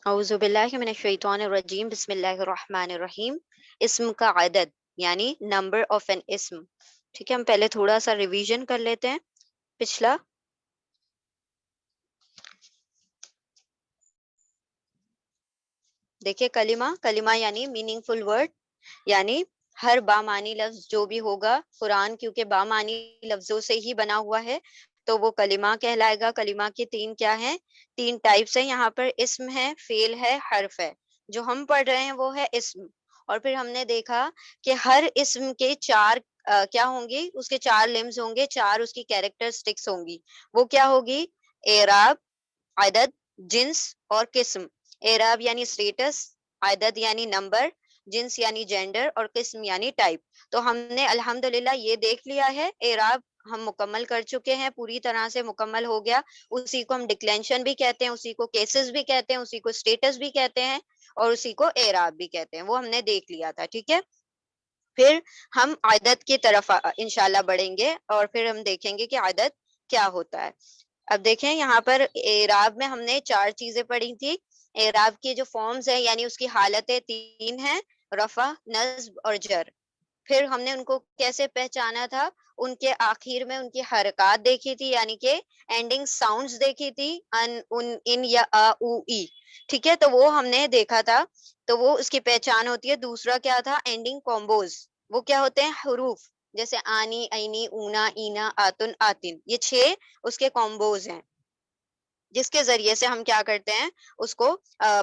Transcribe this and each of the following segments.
اعوذ باللہ من الشیطان الرجیم، بسم اللہ الرحمن الرحیم۔ اسم کا عدد یعنی نمبر آف این اسم۔ ٹھیک ہے، ہم پہلے تھوڑا سا ریویژن کر لیتے ہیں پچھلا۔ دیکھیے کلمہ یعنی میننگ فل ورڈ، یعنی ہر بامانی لفظ جو بھی ہوگا، قرآن کیونکہ بامانی لفظوں سے ہی بنا ہوا ہے تو وہ کلمہ کہلائے گا۔ کلمہ کے تین کیا ہیں؟ تین ٹائپس ہیں یہاں پر، اسم ہے، فعل ہے، حرف ہے۔ جو ہم پڑھ رہے ہیں وہ ہے اسم، اور پھر ہم نے دیکھا کہ ہر اسم کے چار کیا ہوں گی، اس کے چار لمز ہوں گے، چار اس کی کیریکٹرسٹکس ہوں گی۔ وہ کیا ہوگی؟ اعراب، عدد، جنس اور قسم۔ اعراب یعنی اسٹیٹس، عدد یعنی نمبر، جنس یعنی جینڈر اور قسم یعنی ٹائپ۔ تو ہم نے الحمدللہ یہ دیکھ لیا ہے، اعراب ہم مکمل کر چکے ہیں، پوری طرح سے مکمل ہو گیا۔ اسی کو ہم ڈکلینشن بھی کہتے ہیں، اسی کو کیسز بھی کہتے ہیں، اسی کو اسٹیٹس بھی کہتے ہیں اور اسی کو اعراب بھی کہتے ہیں، وہ ہم نے دیکھ لیا تھا۔ ٹھیک ہے، پھر ہم عدد کی طرف انشاءاللہ بڑھیں گے اور پھر ہم دیکھیں گے کہ عدد کیا ہوتا ہے۔ اب دیکھیں یہاں پر اعراب میں ہم نے چار چیزیں پڑھی تھی۔ اعراب کی جو فارمز ہیں یعنی اس کی حالتیں تین ہیں، رفع، نصب اور جر۔ پھر ہم نے ان کو کیسے پہچانا تھا؟ ان کے آخر میں ان کی حرکات دیکھی تھی، یعنی کہ اینڈنگ ساؤنڈز دیکھی تھی، ان یا او ای۔ ٹھیک ہے، تو وہ ہم نے دیکھا تھا، تو وہ اس کی پہچان ہوتی ہے۔ دوسرا کیا تھا؟ اینڈنگ کومبوز۔ وہ کیا ہوتے ہیں؟ حروف، جیسے آنی، اینی، اونا، اینا، آتن، آتن، یہ 6 اس کے کومبوز ہیں، جس کے ذریعے سے ہم کیا کرتے ہیں، اس کو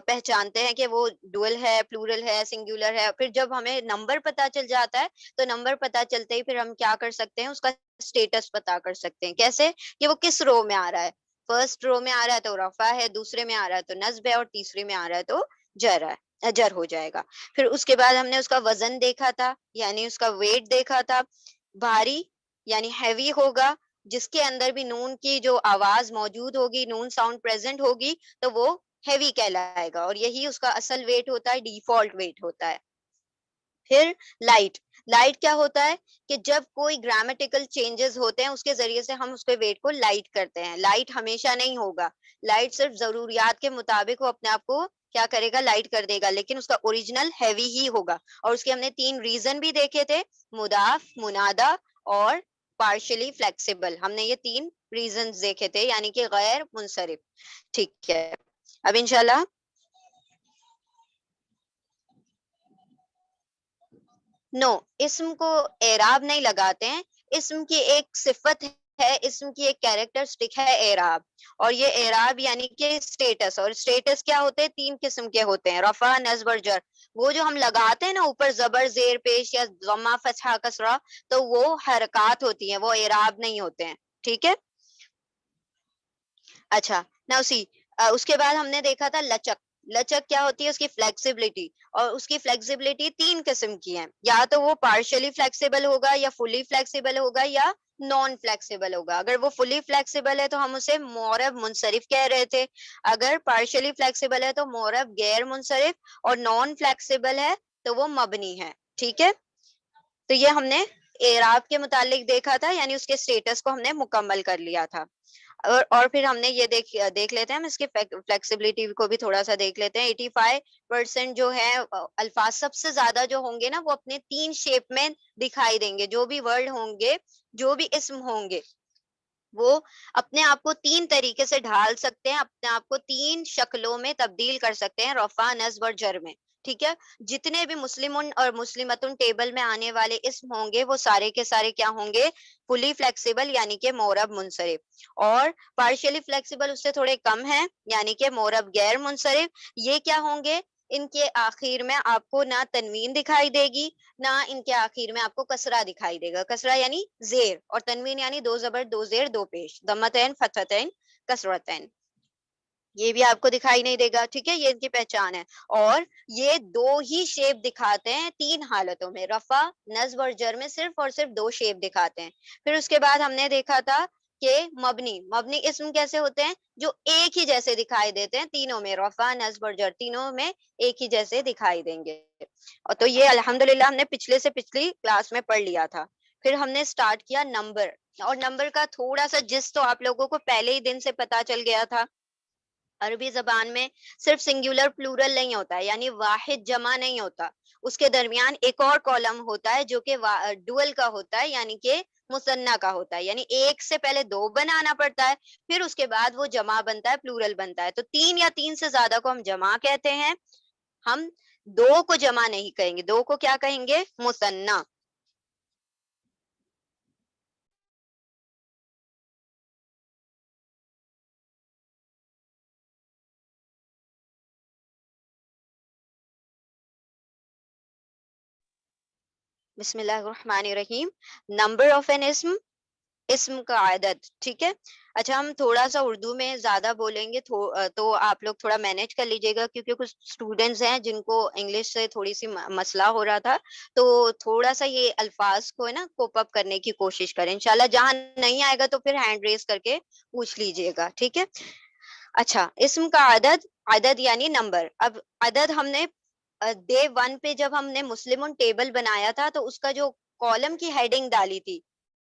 پہچانتے ہیں کہ وہ ڈوئل ہے، پلورل ہے، سنگولر ہے۔ پھر جب ہمیں نمبر پتا چل جاتا ہے تو نمبر پتا چلتے ہی پھر ہم کیا کر سکتے ہیں، اس کا سٹیٹس پتا کر سکتے ہیں۔ کیسے؟ کہ وہ کس رو میں آ رہا ہے۔ فرسٹ رو میں آ رہا ہے تو رفع ہے، دوسرے میں آ رہا ہے تو نصب ہے، اور تیسرے میں آ رہا ہے تو جر ہو جائے گا۔ پھر اس کے بعد ہم نے اس کا وزن دیکھا تھا، یعنی اس کا ویٹ دیکھا تھا۔ بھاری یعنی ہیوی ہوگا، جس کے اندر بھی نون کی جو آواز موجود ہوگی، نون ساؤنڈ پریزنٹ ہوگی تو وہ ہیوی کہلائے گا، اور یہی اس کا اصل ویٹ ہوتا ہے، ڈیفالٹ ویٹ ہوتا ہے۔ پھر لائٹ، لائٹ کیا ہوتا ہے کہ جب کوئی گرامیٹیکل چینجز ہوتے ہیں اس کے ذریعے سے ہم اس کے ویٹ کو لائٹ کرتے ہیں۔ لائٹ ہمیشہ نہیں ہوگا، لائٹ صرف ضروریات کے مطابق وہ اپنے آپ کو کیا کرے گا، لائٹ کر دے گا، لیکن اس کا اوریجنل ہیوی ہی ہوگا۔ اور اس کے ہم نے 3 ریزن بھی دیکھے تھے، مضاف، منادا اور پارشلی فلیکسیبل۔ ہم نے یہ 3 ریزنز دیکھے تھے، یعنی کہ غیر منصرف۔ ٹھیک ہے، اب انشاءاللہ اسم کو اعراب نہیں لگاتے ہیں، اسم کی ایک صفت ہے، اسم کی ایک کیریکٹرسٹک ہے اعراب، اور یہ اعراب یعنی کہ اسٹیٹس، اور اسٹیٹس کیا ہوتے ہیں؟ 3 قسم کے ہوتے ہیں، رفع، نصب اور جر۔ وہ جو ہم لگاتے ہیں نا اوپر زبر، زیر پیش یا ضمہ، فتحہ، کسرہ، تو وہ حرکات ہوتی ہیں، وہ اعراب نہیں ہوتے ہیں۔ ٹھیک ہے، اچھا نہ اس کے بعد ہم نے دیکھا تھا لچک۔ لچک کیا ہوتی ہے؟ اس کی فلیکسیبلٹی، اور اس کی فلیکسیبلٹی 3 قسم کی ہیں، یا تو وہ پارشلی فلیکسیبل ہوگا، یا فلی فلیکسیبل ہوگا، یا نان فلیکسیبل ہوگا۔ اگر وہ فلی فلیکسیبل ہے تو ہم اسے معرب منصرف کہہ رہے تھے، اگر پارشلی فلیکسیبل ہے تو معرب غیر منصرف، اور نان فلیکسیبل ہے تو وہ مبنی ہے۔ ٹھیک ہے، تو یہ ہم نے اعراب کے متعلق دیکھا تھا، یعنی اس کے سٹیٹس کو ہم نے مکمل کر لیا تھا۔ اور پھر ہم نے یہ دیکھ لیتے ہیں، ہم اس کی فلیکسیبلٹی کو بھی تھوڑا سا دیکھ لیتے ہیں۔ 85% جو ہے الفاظ سب سے زیادہ جو ہوں گے نا، وہ اپنے 3 شیپ میں دکھائی دیں گے۔ جو بھی ورڈ ہوں گے، جو بھی اسم ہوں گے، وہ اپنے آپ کو 3 طریقے سے ڈھال سکتے ہیں، اپنے آپ کو 3 شکلوں میں تبدیل کر سکتے ہیں، رفع، نصب اور جر میں۔ ٹھیک ہے، جتنے بھی مسلمن اور مسلمتن ٹیبل میں آنے والے اسم ہوں گے وہ سارے کے سارے کیا ہوں گے؟ فلی فلیکسیبل، یعنی کہ معرب منصرف، اور پارشلی فلیکسیبل اس سے تھوڑے کم ہیں، یعنی کہ معرب غیر منصرف۔ یہ کیا ہوں گے؟ ان کے آخر میں آپ کو نہ تنوین دکھائی دے گی، نہ ان کے آخر میں آپ کو کسرہ دکھائی دے گا۔ کسرہ یعنی زیر، اور تنوین یعنی 2 زبر 2 زیر 2 پیش، ضمتین، فتحتین، کسرتین، یہ بھی آپ کو دکھائی نہیں دے گا۔ ٹھیک ہے، یہ ان کی پہچان ہے، اور یہ 2 ہی شیپ دکھاتے ہیں 3 حالتوں میں، رفع، نصب اور جر میں صرف اور صرف 2 شیپ دکھاتے ہیں۔ پھر اس کے بعد ہم نے دیکھا تھا کہ مبنی اسم کیسے ہوتے ہیں؟ جو ایک ہی جیسے دکھائی دیتے ہیں تینوں میں، رفع، نصب اور جر تینوں میں ایک ہی جیسے دکھائی دیں گے۔ اور تو یہ الحمدللہ ہم نے پچھلے سے پچھلی کلاس میں پڑھ لیا تھا۔ پھر ہم نے سٹارٹ کیا نمبر، اور نمبر کا تھوڑا سا جس تو آپ لوگوں کو پہلے ہی دن سے پتا چل گیا تھا عربی زبان میں صرف سنگولر پلورل نہیں ہوتا ہے، یعنی واحد جمع نہیں ہوتا، اس کے درمیان ایک اور کالم ہوتا ہے جو کہ ڈوئل کا ہوتا ہے، یعنی کہ مثنیٰ کا ہوتا ہے، یعنی ایک سے پہلے دو بنانا پڑتا ہے، پھر اس کے بعد وہ جمع بنتا ہے، پلورل بنتا ہے. تو تین یا تین سے زیادہ کو ہم جمع کہتے ہیں. ہم دو کو جمع نہیں کہیں گے، دو کو کیا کہیں گے؟ مثنیٰ. بسم اللہ الرحمن الرحیم. نمبر آف این اسم، اسم کا عدد. ٹھیک ہے. اچھا ہم تھوڑا سا اردو میں زیادہ بولیں گے تو آپ لوگ تھوڑا مینج کر لیجیے گا، کیونکہ کچھ اسٹوڈینٹس ہیں جن کو انگلش سے تھوڑی سی مسئلہ ہو رہا تھا، تو تھوڑا سا یہ الفاظ کو ہے نا کوپ اپ کرنے کی کوشش کریں. انشاءاللہ جہاں نہیں آئے گا تو پھر ہینڈ ریز کر کے پوچھ لیجیے گا. ٹھیک ہے. اچھا اسم کا عدد، عدد یعنی نمبر. اب عدد ہم نے ڈے 1 پہ جب ہم نے مسلمون ٹیبل بنایا تھا تو اس کا جو کالم کی ہیڈنگ ڈالی تھی،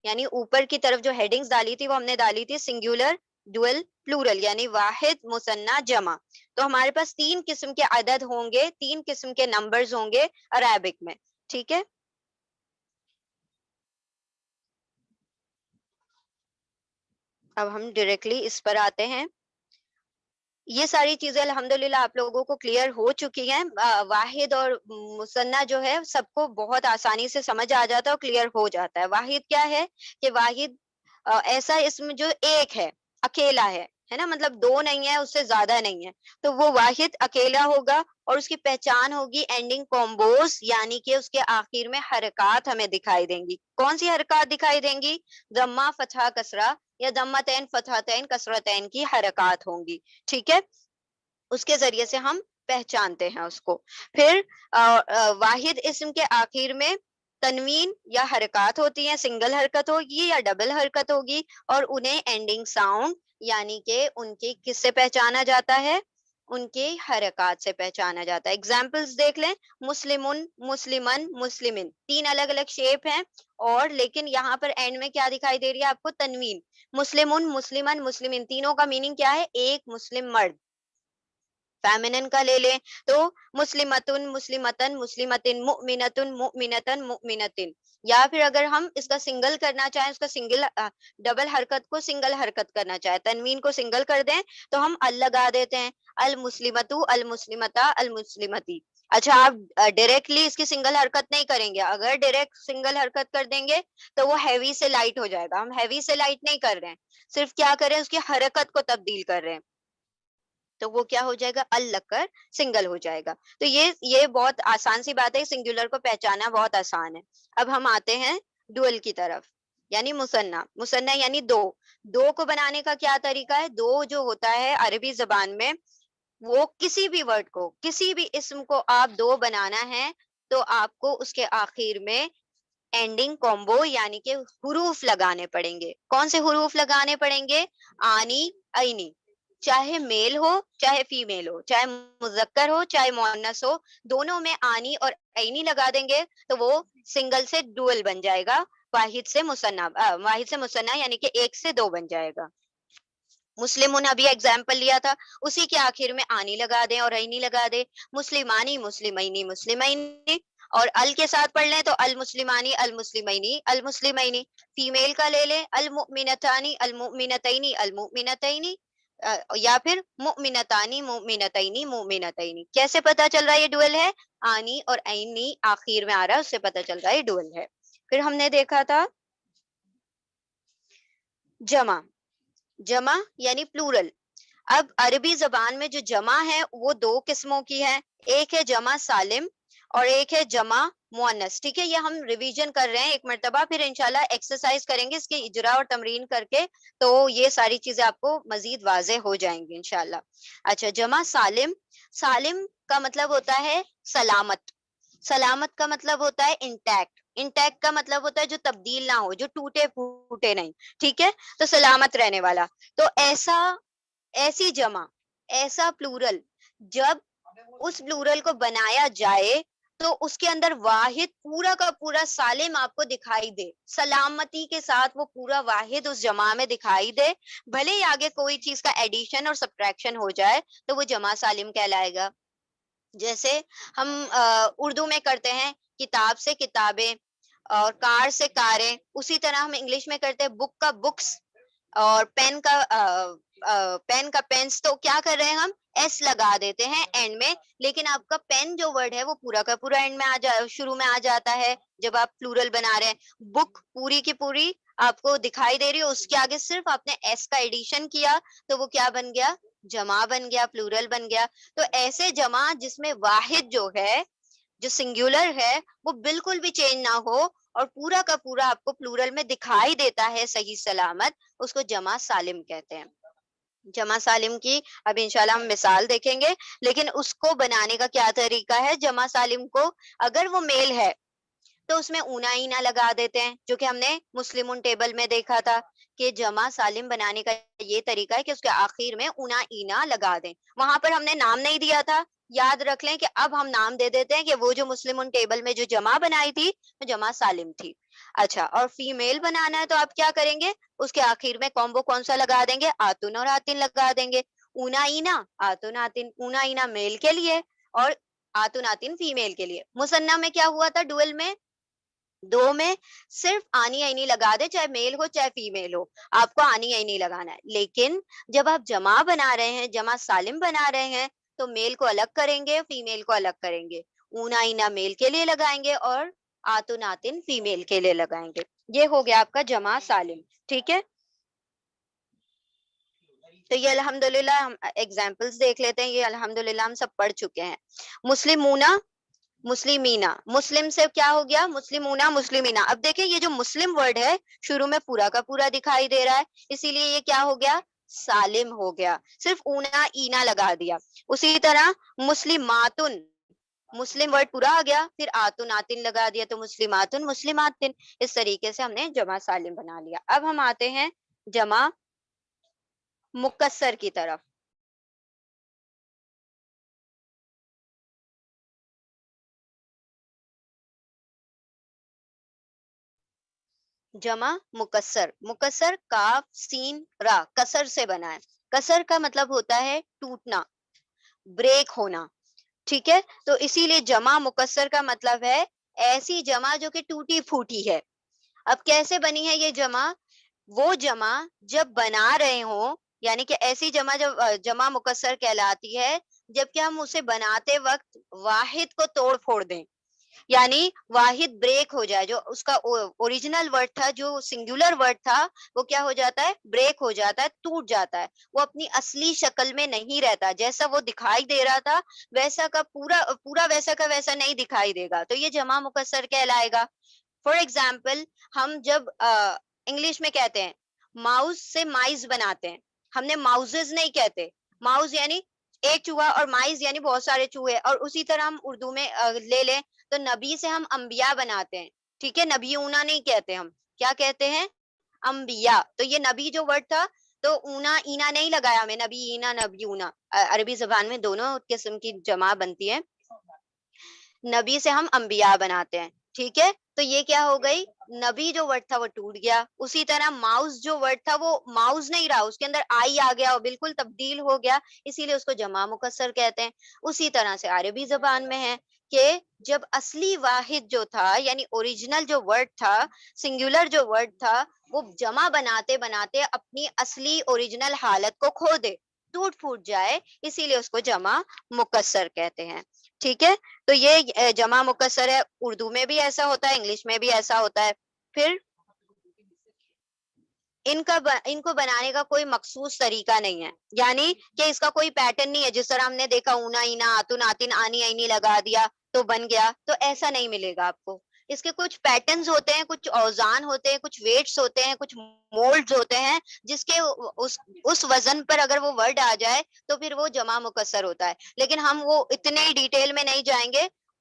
یعنی اوپر کی طرف جو ہیڈنگز ڈالی تھی وہ ہم نے ڈالی تھی سنگولر، ڈوئل، پلورل، یعنی واحد، مثنیٰ، جمع. تو ہمارے پاس تین قسم کے عدد ہوں گے، تین قسم کے نمبرز ہوں گے عربک میں. ٹھیک ہے. اب ہم ڈائریکٹلی اس پر آتے ہیں. یہ ساری چیزیں الحمدللہ آپ لوگوں کو کلیئر ہو چکی ہیں. واحد اور مثنیٰ جو ہے سب کو بہت آسانی سے سمجھ آ جاتا ہے اور کلیئر ہو جاتا ہے. واحد کیا ہے کہ واحد ایسا اسم جو ایک ہے، اکیلا ہے نا، مطلب دو نہیں ہے، اس سے زیادہ نہیں ہے، تو وہ واحد اکیلا ہوگا. اور اس کی پہچان ہوگی اینڈنگ کومبوز، یعنی کہ اس کے آخر میں حرکات ہمیں دکھائی دیں گی. کون سی حرکات دکھائی دیں گی؟ ضمہ، فتحہ، کسرہ، یا ضمتین، فتحتین، کسرتین کی حرکات ہوں گی. ٹھیک ہے. اس کے ذریعے سے ہم پہچانتے ہیں اس کو. پھر واحد اسم کے آخر میں تنوین یا حرکات ہوتی ہیں، سنگل حرکت ہوگی یا ڈبل حرکت ہوگی، اور انہیں اینڈنگ ساؤنڈ یعنی کہ ان کی کس سے پہچانا جاتا ہے؟ ان کی حرکات سے پہچانا جاتا ہے. اگزامپلس دیکھ لیں. مسلمن، مسلمن، مسلمن، تین الگ الگ شیپ ہیں، اور لیکن یہاں پر اینڈ میں کیا دکھائی دے رہی ہے آپ کو؟ تنوین. مسلمن، مسلمن، مسلمن، تینوں کا میننگ کیا ہے؟ ایک مسلم مرد. فیمنن کا لے لیں تو مسلمتن، مسلمتن، مسلمتن، مؤمنتن، مؤمنتن، مؤمنتن. یا پھر اگر ہم اس کا سنگل کرنا چاہیں، اس کا سنگل ڈبل حرکت کو سنگل حرکت کرنا چاہیں، تنوین کو سنگل کر دیں تو ہم ال لگا دیتے ہیں. المسلمتو، المسلمتا، المسلمتی. اچھا آپ ڈائریکٹلی اس کی سنگل حرکت نہیں کریں گے. اگر ڈائریکٹ سنگل حرکت کر دیں گے تو وہ ہیوی سے لائٹ ہو جائے گا. ہم ہیوی سے لائٹ نہیں کر رہے ہیں، صرف کیا کریں اس کی حرکت کو تبدیل کر رہے ہیں، تو وہ کیا ہو جائے گا؟ ال لگ کر سنگل ہو جائے گا. تو یہ بہت آسان سی بات ہے، سنگولر کو پہچانا بہت آسان ہے. اب ہم آتے ہیں ڈوئل کی طرف، یعنی مثنیٰ. مثنیٰ یعنی دو. دو کو بنانے کا کیا طریقہ ہے؟ دو جو ہوتا ہے عربی زبان میں، وہ کسی بھی ورڈ کو، کسی بھی اسم کو آپ دو بنانا ہے تو آپ کو اس کے آخر میں اینڈنگ کومبو یعنی کہ حروف لگانے پڑیں گے. کون سے حروف لگانے پڑیں گے؟ آنی، اینی. چاہے میل ہو چاہے فیمیل ہو، چاہے مذکر ہو چاہے مؤنث ہو، دونوں میں آنی اور اینی لگا دیں گے تو وہ سنگل سے ڈوئل بن جائے گا، واحد سے مثنیٰ، واحد سے مثنیٰ یعنی کہ ایک سے دو بن جائے گا. مسلمون ابھی ایگزامپل لیا تھا، اسی کے آخر میں آنی لگا دیں اور اینی لگا دیں. مسلمانی، مسلمینی، مسلمینی. اور ال کے ساتھ پڑھ لیں تو المسلمانی، المسلمینی، المسلمینی. فیمیل کا لے لیں المؤمنتانی، المؤمنتینی، المؤمنتینی. یا پھر مؤمنتانی، مؤمنتینی، مؤمنتینی. کیسے پتا چل رہا ہے یہ ڈوئل ہے؟ آنی اور اینی آخر میں آ رہا ہے، اس سے پتا چل رہا ہے یہ ڈوئل ہے. پھر ہم نے دیکھا تھا جمع. جمع یعنی پلورل. اب عربی زبان میں جو جمع ہے وہ دو قسموں کی ہے. ایک ہے جمع سالم اور ایک ہے جمع مؤنث. ٹھیک ہے. یہ ہم ریویژن کر رہے ہیں ایک مرتبہ، پھر انشاءاللہ ایکسرسائز کریں گے اس کے اجرا اور تمرین کر کے، تو یہ ساری چیزیں آپ کو مزید واضح ہو جائیں گی انشاءاللہ. اچھا جمع سالم. سالم کا مطلب ہوتا ہے سلامت. سلامت کا مطلب ہوتا ہے انٹیکٹ. انٹیکٹ کا مطلب ہوتا ہے جو تبدیل نہ ہو، جو ٹوٹے پھوٹے نہیں. ٹھیک ہے. تو سلامت رہنے والا. تو ایسی جمع، ایسا پلورل جب اس پلورل کو بنایا جائے تو اس کے اندر واحد پورا کا پورا سالم آپ کو دکھائی دے، سلامتی کے ساتھ وہ پورا واحد اس جمع میں دکھائی دے، بھلے ہی آگے کوئی چیز کا ایڈیشن اور سبٹریکشن ہو جائے تو وہ جمع سالم کہلائے گا. جیسے ہم اردو میں کرتے ہیں کتاب سے کتابیں اور کار سے کاریں، اسی طرح ہم انگلش میں کرتے ہیں بک کا بکس اور پین کا پینس. تو کیا کر رہے ہیں ہم ایس لگا دیتے ہیں اینڈ میں، لیکن آپ کا پین جو ورڈ ہے وہ پورا کا پورا اینڈ میں شروع میں آ جاتا ہے جب آپ پلورل بنا رہے ہیں. بک پوری کی پوری آپ کو دکھائی دے رہی ہے، اس کے آگے صرف آپ نے ایس کا ایڈیشن کیا تو وہ کیا بن گیا، جمع بن گیا، پلورل بن گیا. تو ایسے جمع جس میں واحد جو ہے، جو سنگولر ہے، وہ بالکل بھی چینج نہ ہو اور پورا کا پورا آپ کو پلورل میں دکھائی دیتا ہے صحیح سلامت، اس کو جمع سالم کہتے ہیں. جمع سالم کی اب انشاءاللہ ہم مثال دیکھیں گے، لیکن اس کو بنانے کا کیا طریقہ ہے. جمع سالم کو اگر وہ میل ہے تو اس میں اونا اینا لگا دیتے ہیں، جو کہ ہم نے مسلمون ٹیبل میں دیکھا تھا کہ جمع سالم بنانے کا یہ طریقہ ہے کہ اس کے آخر میں اونا اینا لگا دیں. وہاں پر ہم نے نام نہیں دیا تھا، یاد رکھ لیں کہ اب ہم نام دے دیتے ہیں کہ وہ جو مسلمون ٹیبل میں جو جمع بنائی تھی وہ جمع سالم تھی. اچھا، اور فیمیل بنانا ہے تو آپ کیا کریں گے، اس کے آخر میں کومبو کون سا لگا دیں گے، آتن اور آتن لگا دیں گے. اونا اینا آتن آتن، اونا اینا میل کے لیے اور آتن آتن فیمیل کے لیے. مثنیٰ میں کیا ہوا تھا، ڈوئل میں دو میں صرف آنی اینی لگا دے، چاہے میل ہو چاہے فیمیل ہو، آپ کو آنی اینی لگانا ہے. لیکن جب آپ جمع بنا رہے ہیں، جمع سالم بنا رہے ہیں، تو میل کو الگ کریں گے، فیمیل کو الگ کریں گے. اونا اینا میل کے لیے لگائیں گے اور آتن آتن فیمیل کے لیے لگائیں گے. یہ ہو گیا آپ کا جمع سالم. ٹھیک ہے، تو یہ الحمدللہ ہم ایگزامپلس دیکھ لیتے ہیں. یہ الحمدللہ ہم سب پڑھ چکے ہیں. مسلمونا مسلمینا، مسلم سے کیا ہو گیا، مسلمونا مسلمینا. اب دیکھیں یہ جو مسلم ورڈ ہے شروع میں پورا کا پورا دکھائی دے رہا ہے، اسی لیے یہ کیا ہو گیا، سالم ہو گیا، صرف اونا اینا لگا دیا. اسی طرح مسلماتن، مسلم ورڈ پورا آ گیا، پھر آتن آتن لگا دیا تو مسلماتن مسلماتن. اس طریقے سے ہم نے جمع سالم بنا لیا. اب ہم آتے ہیں جمع مکسر کی طرف. جمع مکسر، مکسر کاف سین را کسر سے بنا ہے. کسر کا مطلب ہوتا ہے ٹوٹنا، بریک ہونا. ٹھیک ہے، تو اسی لیے جمع مکسر کا مطلب ہے ایسی جمع جو کہ ٹوٹی پھوٹی ہے. اب کیسے بنی ہے یہ جمع، وہ جمع جب بنا رہے ہوں، یعنی کہ ایسی جمع جب جمع مکسر کہلاتی ہے جبکہ ہم اسے بناتے وقت واحد کو توڑ پھوڑ دیں، یعنی واحد بریک ہو جائے. جو اس کا اوریجنل ورڈ تھا، جو سنگولر ورڈ تھا، وہ کیا ہو جاتا ہے، بریک ہو جاتا ہے، ٹوٹ جاتا ہے. وہ اپنی اصلی شکل میں نہیں رہتا، جیسا وہ دکھائی دے رہا تھا ویسا کا پورا پورا ویسا کا ویسا نہیں دکھائی دے گا، تو یہ جمع مکسر کہلائے گا. فار ایگزامپل ہم جب انگلش میں کہتے ہیں ماؤس سے مائز بناتے ہیں، ہم نے ماؤزز نہیں کہتے. ماؤز یعنی ایک چوہا اور مائز یعنی بہت سارے چوہے. اور اسی طرح ہم اردو میں لے لیں تو نبی سے ہم انبیاء بناتے ہیں. ٹھیک ہے، نبی اونا نہیں کہتے، ہم کیا کہتے ہیں، انبیاء. تو یہ نبی جو ورڈ تھا تو اونا اینا نہیں لگایا ہمیں، نبی اینا نبی اونا. عربی زبان میں دونوں قسم کی جمع بنتی ہے. نبی سے ہم انبیاء بناتے ہیں. ٹھیک ہے، تو یہ کیا ہو گئی، نبی جو ورڈ تھا وہ ٹوٹ گیا. اسی طرح ماؤس جو ورڈ تھا وہ ماؤس نہیں رہا، اس کے اندر آئی آ گیا اور بالکل تبدیل ہو گیا، اسی لیے اس کو جمع مکسر کہتے ہیں. اسی طرح سے عربی زبان میں ہے کہ جب اصلی واحد جو تھا، یعنی اوریجنل جو ورڈ تھا، سنگولر جو ورڈ تھا، وہ جمع بناتے بناتے اپنی اصلی اوریجنل حالت کو کھو دے، ٹوٹ پھوٹ جائے، اسی لیے اس کو جمع مکسر کہتے ہیں. ٹھیک ہے، تو یہ جمع مکسر ہے. اردو میں بھی ایسا ہوتا ہے، انگلش میں بھی ایسا ہوتا ہے. پھر ان کو بنانے کا کوئی مخصوص طریقہ نہیں ہے، یعنی کہ اس کا کوئی پیٹرن نہیں ہے جس طرح ہم نے دیکھا اونا اینا آتن آتن آنی اینی لگا دیا تو بن گیا، تو ایسا نہیں ملے گا آپ کو. اس کے کچھ پیٹرنز ہوتے ہیں، کچھ اوزان ہوتے ہیں، کچھ ویٹس ہوتے ہیں، کچھ مولڈز ہوتے ہیں جس کے اس وزن پر اگر وہ ورڈ آ جائے تو پھر وہ جمع مکسر ہوتا ہے. لیکن ہم وہ اتنے ڈیٹیل میں نہیں جائیں گے.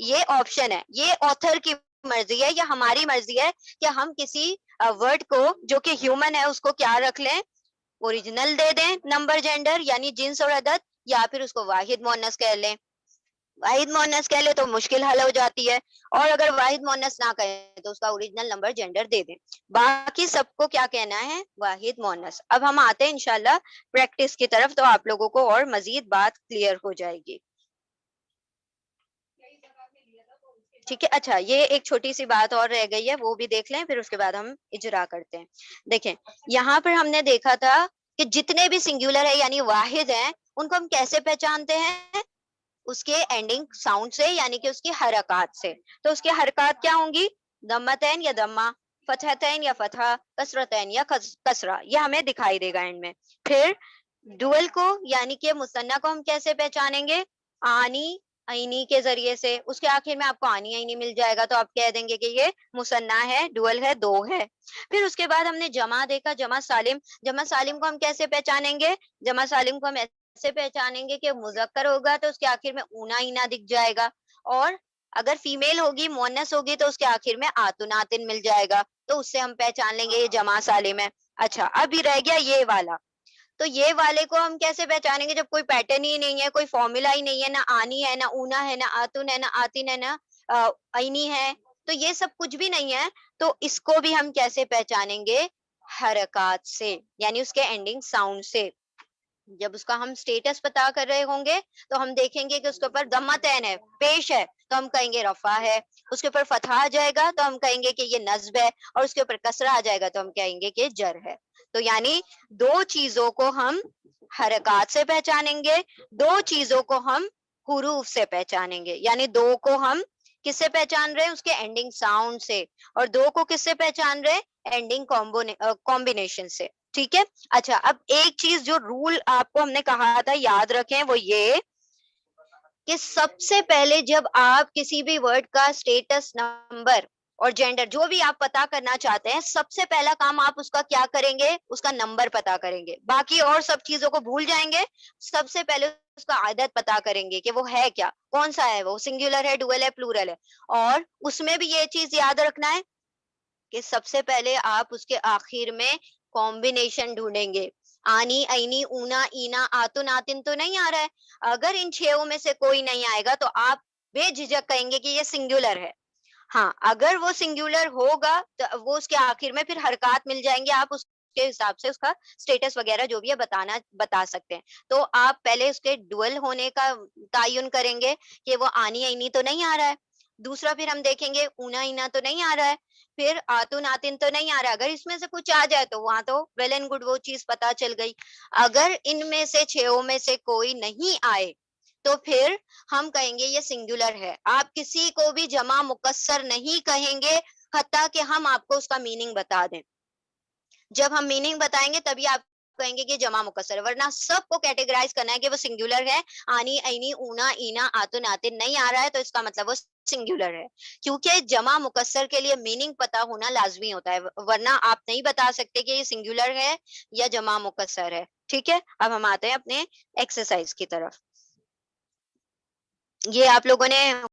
یہ آپشن ہے, یہ آتھر کی مرضی ہے یا ہماری مرضی ہے کہ ہم کسی ورڈ کو جو کہ ہیومن ہے اس کو کیا رکھ لیں, اوریجنل دے دیں نمبر جینڈر یعنی جنس اور عدد, یا پھر اس کو واحد مؤنث کہہ لیں. واحد مؤنث کہہ لے تو مشکل حل ہو جاتی ہے, اور اگر واحد مؤنث نہ کہیں تو اس کا اوریجنل نمبر جینڈر دے دیں. باقی سب کو کیا کہنا ہے, واحد مؤنث. اب ہم آتے ہیں انشاءاللہ پریکٹس کی طرف, تو آپ لوگوں کو اور مزید بات کلیئر ہو جائے گی. ٹھیک ہے, اچھا یہ ایک چھوٹی سی بات اور رہ گئی ہے, وہ بھی دیکھ لیں, پھر اس کے بعد ہم اجرا کرتے ہیں. دیکھیں یہاں پر ہم نے دیکھا تھا کہ جتنے بھی سنگولر ہے یعنی واحد ہیں, ان کو ہم کیسے پہچانتے ہیں, اس کے اینڈنگ ساؤنڈ سے یعنی کہ اس کی حرکات سے. تو اس کی حرکات کیا ہوں گی, ضمتین یا ضمہ, فتحتین یا فتحہ, کسرتین یا کسرہ, یہ ہمیں دکھائی دے گا اینڈ میں. پھر ڈوئل کو یعنی کہ مثنیٰ کو ہم کیسے پہچانیں گے, آنی عینی کے ذریعے سے. اس کے آخر میں آپ کو آنی عینی مل جائے گا تو آپ کہہ دیں گے کہ یہ مثنیٰ ہے, ڈوئل ہے, دو ہے. پھر اس کے بعد ہم نے جمع دیکھا, جمع سالم. جمع سالم کو ہم کیسے پہچانیں گے, جمع سالم کو ہم ایسے پہچانیں گے کہ مذکر ہوگا تو اس کے آخر میں اونا اینا دکھ جائے گا, اور اگر فیمیل ہوگی مؤنث ہوگی تو اس کے آخر میں آتن آتن مل جائے گا, تو اس سے ہم پہچان لیں گے یہ جمع سالم ہے. اچھا اب یہ رہ گیا یہ والا, تو یہ والے کو ہم کیسے پہچانیں گے, جب کوئی پیٹرن ہی نہیں ہے, کوئی فارمولا ہی نہیں ہے, نہ آنی ہے, نہ اونا ہے, نہ آتن ہے, نہ آتن ہے, نہ عینی ہے, تو یہ سب کچھ بھی نہیں ہے. تو اس کو بھی ہم کیسے پہچانیں گے, حرکات سے یعنی اس کے اینڈنگ ساؤنڈ سے. جب اس کا ہم سٹیٹس پتا کر رہے ہوں گے تو ہم دیکھیں گے کہ اس کے اوپر ضمتین ہے, پیش ہے, تو ہم کہیں گے رفع ہے. اس کے اوپر فتح آ جائے گا تو ہم کہیں گے کہ یہ نصب ہے, اور اس کے اوپر کسرہ آ جائے گا تو ہم کہیں گے کہ جر ہے. تو یعنی دو چیزوں کو ہم حرکات سے پہچانیں گے, دو چیزوں کو ہم حروف سے پہچانیں گے. یعنی دو کو ہم کس سے پہچان رہے, اس کے اینڈنگ ساؤنڈ سے, اور دو کو کس سے پہچان رہے, اینڈنگ کمبینیشن سے. ٹھیک ہے, اچھا اب ایک چیز جو رول آپ کو ہم نے کہا تھا یاد رکھیں, وہ یہ کہ سب سے پہلے جب آپ کسی بھی ورڈ کا اسٹیٹس نمبر اور جینڈر جو بھی آپ پتا کرنا چاہتے ہیں, سب سے پہلا کام آپ اس کا کیا کریں گے, اس کا نمبر پتا کریں گے. باقی اور سب چیزوں کو بھول جائیں گے, سب سے پہلے اس کا عدد پتا کریں گے کہ وہ ہے کیا, کون سا ہے, وہ سنگولر ہے, ڈوئل ہے, پلورل ہے. اور اس میں بھی یہ چیز یاد رکھنا ہے کہ سب سے پہلے آپ اس کے آخر میں کمبینیشن ڈھونڈیں گے. آنی عینی اونا اینا آتن آتن تو نہیں آ رہا ہے, اگر ان چھوں میں سے کوئی نہیں آئے گا تو آپ بے جھجک کہیں گے کہ یہ سنگولر ہے. ہاں اگر وہ سنگولر ہوگا تو وہ اس کے آخر میں پھر حرکات مل جائیں گے, آپ اس کے حساب سے اس کا سٹیٹس وغیرہ جو بھی ہے بتا سکتے ہیں. تو آپ پہلے اس کے ڈوئل ہونے کا تعین کریں گے کہ وہ آنی عینی تو نہیں آ رہا ہے. دوسرا پھر ہم دیکھیں گے اونا اینا تو نہیں آ رہا ہے, پھر آتن آتن تو نہیں آ رہا ہے. اگر اس میں سے کچھ آ جائے تو وہاں تو ویل اینڈ گڈ, وہ چیز پتا چل گئی. اگر ان میں سے چھوں میں سے کوئی نہیں آئے تو پھر ہم کہیں گے یہ سنگولر ہے. آپ کسی کو بھی جمع مکسر نہیں کہیں گے حتیٰ کہ ہم آپ کو اس کا میننگ بتا دیں. جب ہم میننگ بتائیں گے تبھی آپ کہیں گے کہ جمع مکسر ہے, ورنہ سب کو کیٹیگرائز کرنا ہے کہ وہ سنگولر ہے. آنی عینی اونا اینا آتن آتن نہیں آ رہا ہے تو اس کا مطلب وہ سنگولر ہے, کیونکہ جمع مکسر کے لیے میننگ پتا ہونا لازمی ہوتا ہے, ورنہ آپ نہیں بتا سکتے کہ یہ سنگولر ہے یا جمع مکسر ہے. ٹھیک ہے, اب ہم آتے ہیں اپنے ایکسرسائز کی طرف. یہ آپ لوگوں نے